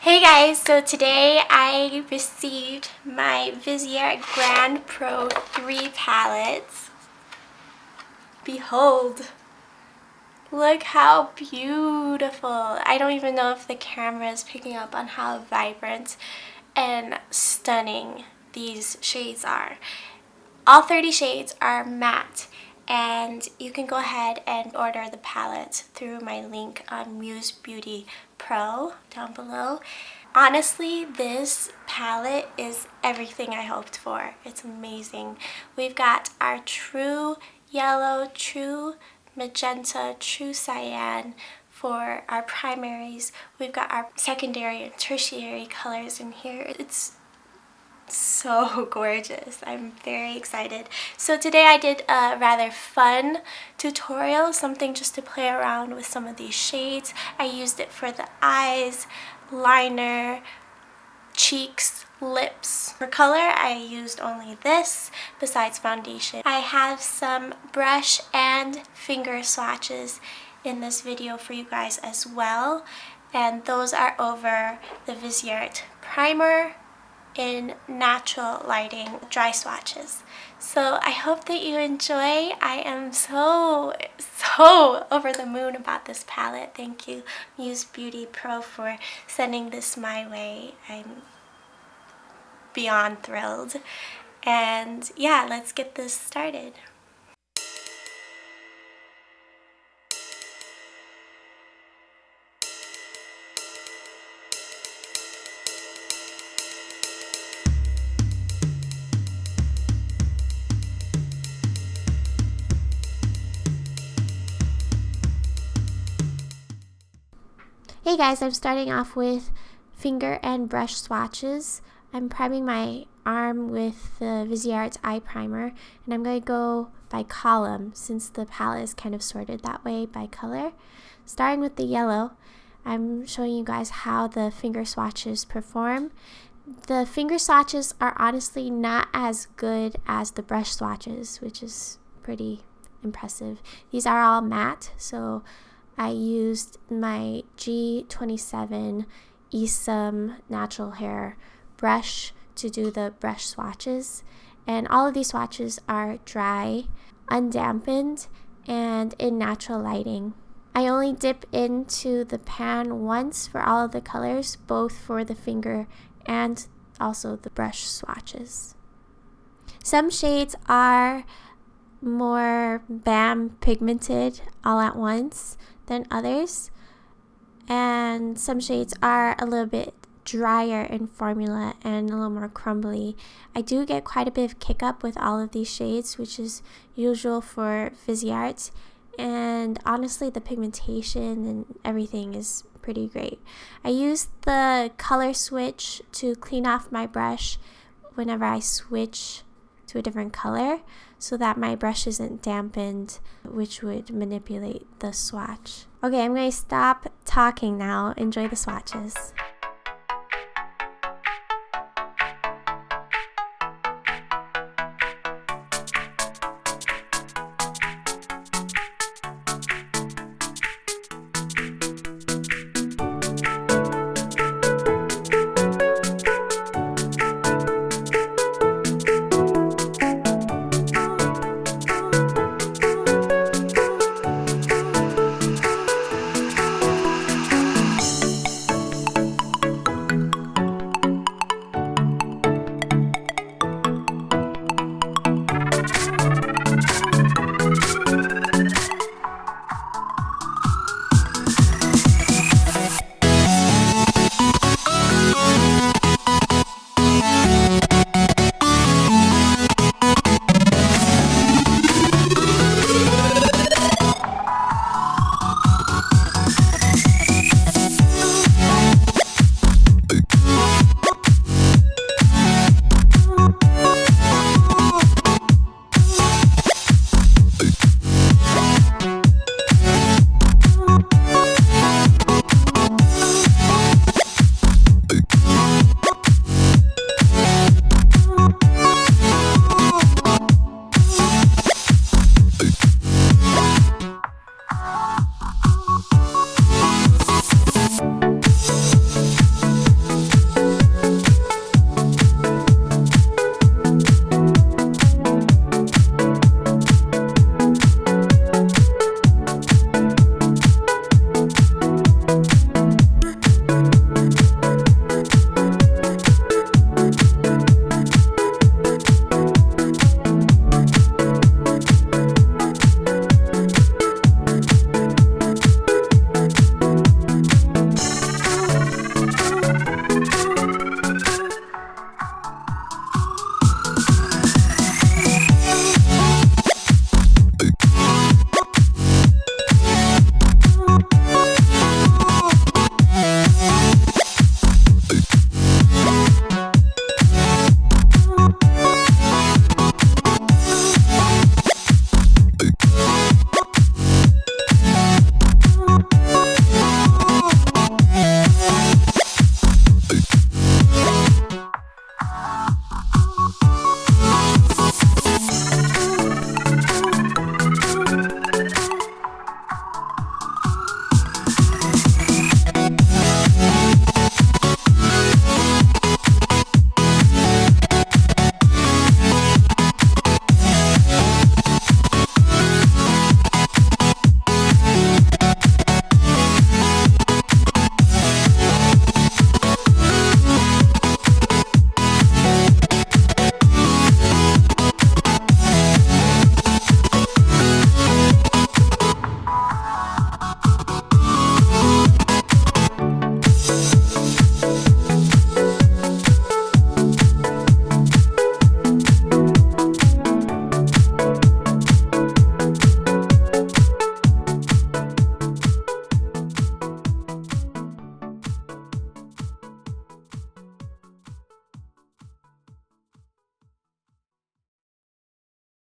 Hey guys, so today I received my VISEART Grande Pro 3 palettes. Behold! Look how beautiful! I don't even know if the camera is picking up on how vibrant and stunning these shades are. All 30 shades are matte, and you can go ahead and order the palettes through my link on Muse Beauty Pro down below. Honestly, this palette is everything I hoped for. It's amazing. We've got our true yellow, true magenta, true cyan for our primaries. We've got our secondary and tertiary colors in here. It's so gorgeous. I'm very excited. So today I did a rather fun tutorial, something just to play around with some of these shades. I used it for the eyes, liner, cheeks, lips. For color, I used only this besides foundation. I have some brush and finger swatches in this video for you guys as well, and those are over the Viseart primer in natural lighting dry swatches. So I hope that you enjoy. I am so over the moon about this palette. Thank you, Muse Beauty Pro, for sending this my way. I'm beyond thrilled. And yeah, let's get this started. Hey guys, I'm starting off with finger and brush swatches. I'm priming my arm with the Viseart Eye Primer, and I'm going to go by column since the palette is kind of sorted that way by color. Starting with the yellow, I'm showing you guys how the finger swatches perform. The finger swatches are honestly not as good as the brush swatches, which is pretty impressive. These are all matte, so I used my G27 Esum natural hair brush to do the brush swatches, and all of these swatches are dry, undampened, and in natural lighting. I only dip into the pan once for all of the colors, both for the finger and also the brush swatches. Some shades are more bam pigmented all at once than others, and some shades are a little bit drier in formula and a little more crumbly. I do get quite a bit of kick up with all of these shades, which is usual for Viseart, and honestly the pigmentation and everything is pretty great. I use the color switch to clean off my brush whenever I switch to a different color, so that my brush isn't dampened, which would manipulate the swatch. Okay, I'm going to stop talking now. Enjoy the swatches.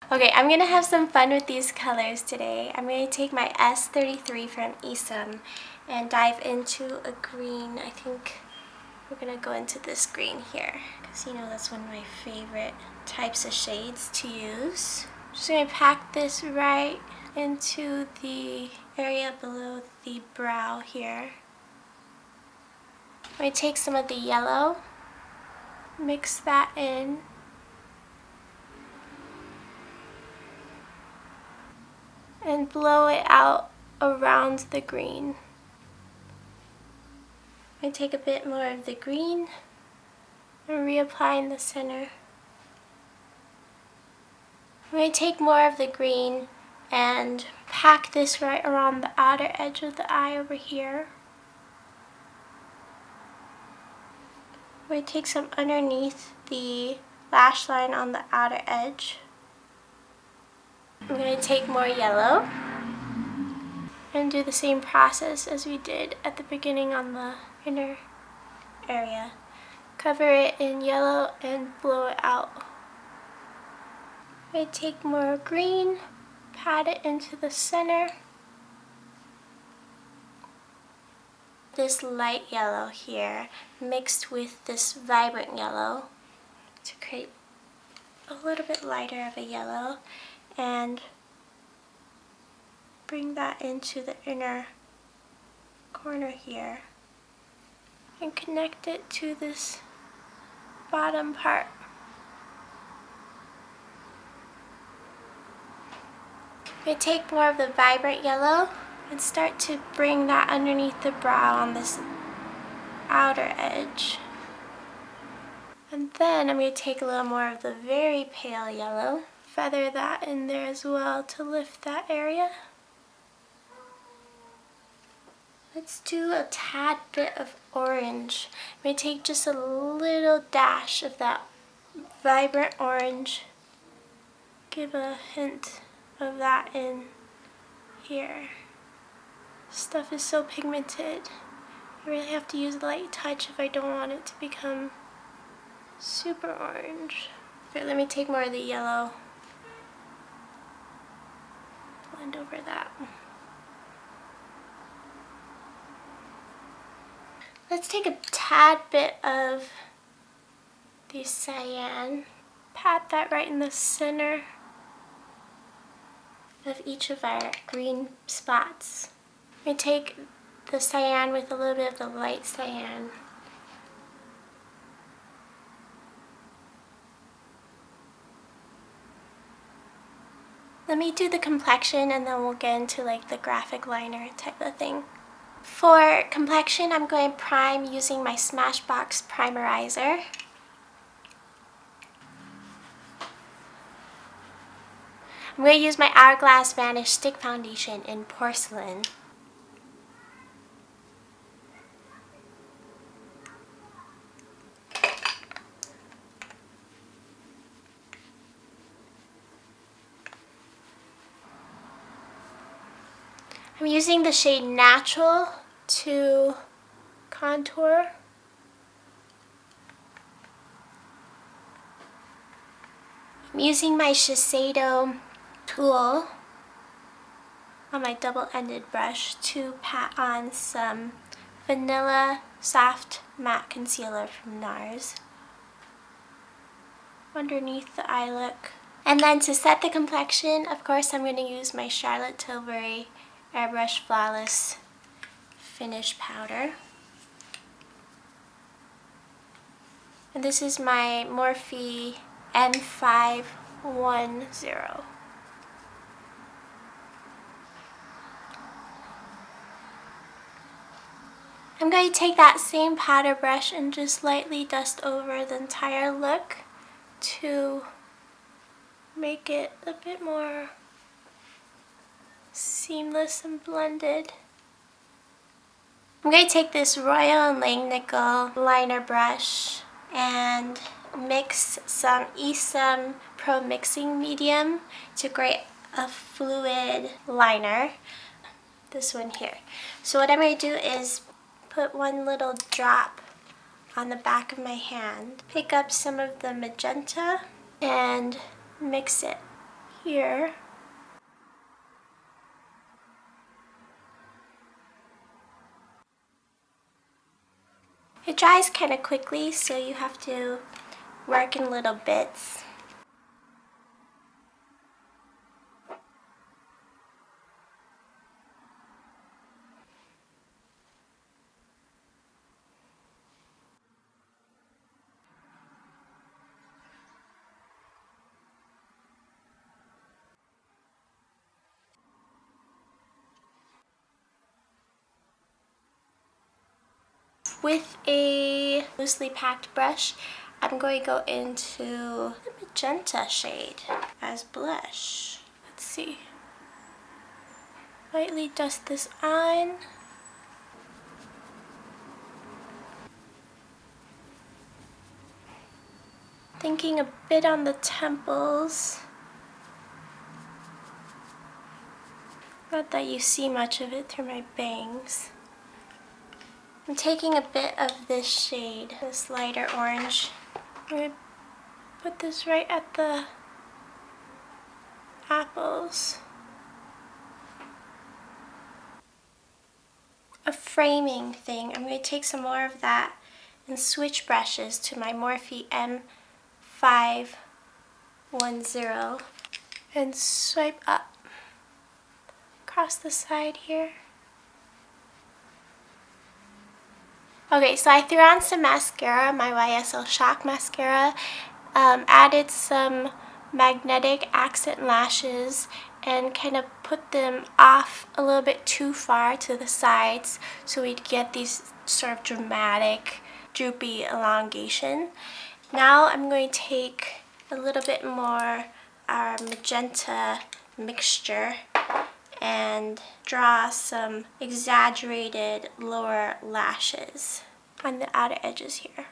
Okay, I'm gonna have some fun with these colors today. I'm gonna take my S33 from Isam and dive into a green. I think we're gonna go into this green here because you know that's one of my favorite types of shades to use. Just gonna pack this right into the area below the brow here. I'm gonna take some of the yellow, mix that in. And blow it out around the green. I take a bit more of the green and reapply in the center. I'm going to take more of the green and pack this right around the outer edge of the eye over here. I'm going to take some underneath the lash line on the outer edge. I'm going to take more yellow and do the same process as we did at the beginning on the inner area. Cover it in yellow and blow it out. I take more green, pat it into the center. This light yellow here mixed with this vibrant yellow to create a little bit lighter of a yellow, and bring that into the inner corner here and connect it to this bottom part. I take more of the vibrant yellow and start to bring that underneath the brow on this outer edge. And then I'm going to take a little more of the very pale yellow, feather that in there as well to lift that area. Let's do a tad bit of orange. I'm going to take just a little dash of that vibrant orange. Give a hint of that in here. Stuff is so pigmented. I really have to use a light touch if I don't want it to become super orange. Okay, let me take more of the yellow. Blend over that. Let's take a tad bit of the cyan. Pat that right in the center of each of our green spots. We take the cyan with a little bit of the light cyan. Let me do the complexion and then we'll get into like the graphic liner type of thing. For complexion, I'm going to prime using my Smashbox primerizer. I'm going to use my Hourglass Vanish Stick Foundation in Porcelain. I'm using the shade Natural to contour. I'm using my Shiseido tool on my double-ended brush to pat on some Vanilla Soft Matte Concealer from NARS underneath the eye look. And then to set the complexion, of course, I'm going to use my Charlotte Tilbury Airbrush Flawless Finish Powder. And this is my Morphe M510. I'm going to take that same powder brush and just lightly dust over the entire look to make it a bit more seamless and blended. I'm going to take this Royal and Langnickel liner brush and mix some Isam Pro Mixing Medium to create a fluid liner. This one here. So what I'm going to do is put one little drop on the back of my hand, pick up some of the magenta and mix it here. It dries kind of quickly, so you have to work in little bits. With a loosely packed brush, I'm going to go into the magenta shade as blush. Let's see. Lightly dust this on. Thinking a bit on the temples. Not that you see much of it through my bangs. I'm taking a bit of this shade, this lighter orange. I'm going to put this right at the apples. A framing thing. I'm going to take some more of that and switch brushes to my Morphe M510 and swipe up across the side here. Okay, so I threw on some mascara, my YSL Shock mascara, added some magnetic accent lashes and kind of put them off a little bit too far to the sides so we'd get these sort of dramatic, droopy elongation. Now I'm going to take a little bit more magenta mixture and draw some exaggerated lower lashes on the outer edges here.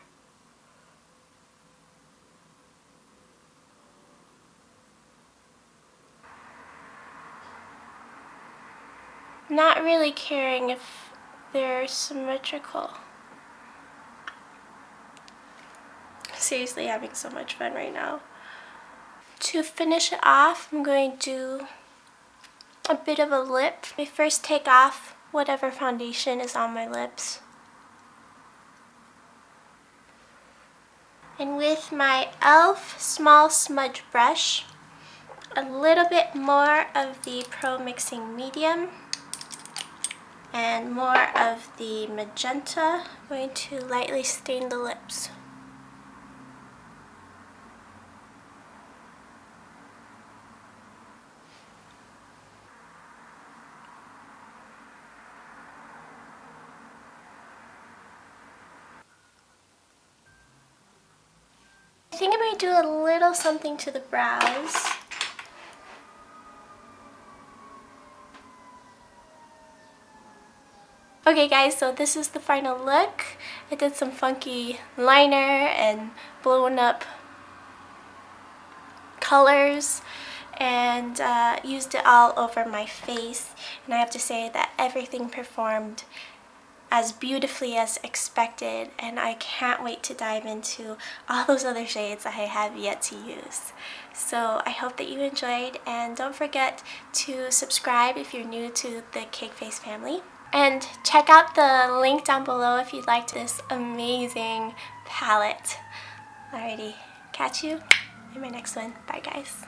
Not really caring if they're symmetrical. Seriously having so much fun right now. To finish it off, I'm going to do a bit of a lip. I first take off whatever foundation is on my lips. And with my e.l.f. small smudge brush, a little bit more of the Pro Mixing Medium and more of the magenta, I'm going to lightly stain the lips. I think I'm going to do a little something to the brows. Okay guys, so this is the final look. I did some funky liner and blown up colors and used it all over my face. And I have to say that everything performed as beautifully as expected, and I can't wait to dive into all those other shades I have yet to use. So I hope that you enjoyed, and don't forget to subscribe if you're new to the CakeFace family. And check out the link down below if you'd like this amazing palette. Alrighty, catch you in my next one. Bye guys.